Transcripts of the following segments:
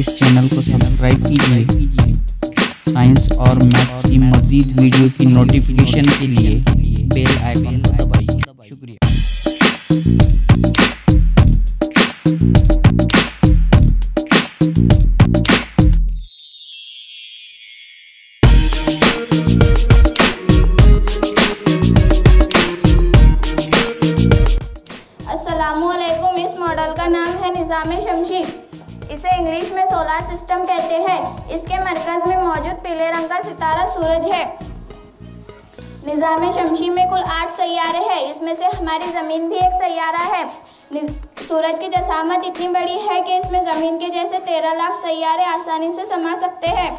इस चैनल को सब्सक्राइब कीजिए। साइंस और मैथ्स की मज़ीद वीडियो की नोटिफिकेशन के लिए बेल आइकन को दबाइए। शुक्रिया। अस्सलामुअलैकुम। इस मॉडल का नाम है निज़ाम-ए-शमशी। इसे इंग्लिश में सोलार सिस्टम कहते हैं। इसके मरकज़ में मौजूद पीले रंग का सितारा सूरज है। निज़ाम-ए-शमशी में कुल 8 सैयारे हैं। इसमें से हमारी ज़मीन भी एक सैयारा है। सूरज की जसामत इतनी बड़ी है कि इसमें ज़मीन के जैसे 13 लाख सैयारे आसानी से समा सकते हैं।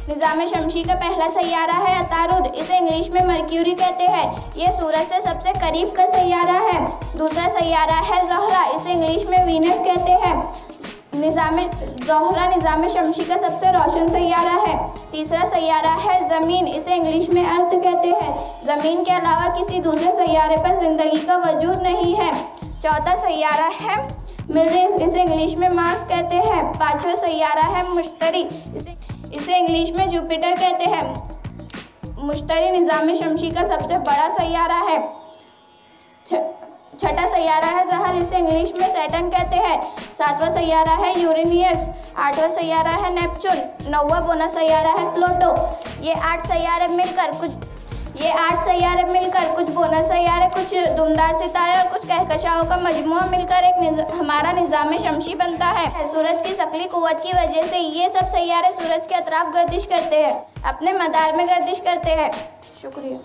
निज़ाम-ए-शमशी का पहला सैयारा है अतारुद। इसे इंग्लिश में मर्क्यूरी कहते हैं। ये सूरज से सबसे करीब का सैयारा है। दूसरा सैयारा है ज़ोहरा। इसे इंग्लिश में वीनस कहते हैं। ज़ोहरा निज़ाम-ए-शमशी का सबसे रोशन सैयारा है। तीसरा सैयारा है ज़मीन। इसे इंग्लिश में अर्थ कहते हैं। ज़मीन के अलावा किसी दूसरे सैयारे पर ज़िंदगी का वजूद नहीं है। चौथा सैयारा है मरीख़। इसे इंग्लिश में मार्स कहते हैं। पाँचवा सैयारा है मुश्तरी। इसे इंग्लिश में जुपिटर कहते हैं। मुश्तरी निज़ाम-ए-शमशी का सबसे बड़ा सैयारा है। छठा सैयारा है ज़हर। इसे इंग्लिश में सैटर्न कहते हैं। सातवां सैयारा है यूरेनियस। आठवां सैयारा है नेपच्यून। नौवां बोना सैयारा है प्लूटो। ये 8 सैयारे मिलकर कुछ बोनस सैयारे, कुछ दुमदार सितारे और कुछ कहकशाओं का मजमुआ मिलकर एक हमारा निज़ाम-ए-शमशी बनता है। सूरज की शकली कुव्वत की वजह से ये सब सैयारे सूरज के अतराफ गर्दिश करते हैं, अपने मदार में गर्दिश करते हैं। शुक्रिया।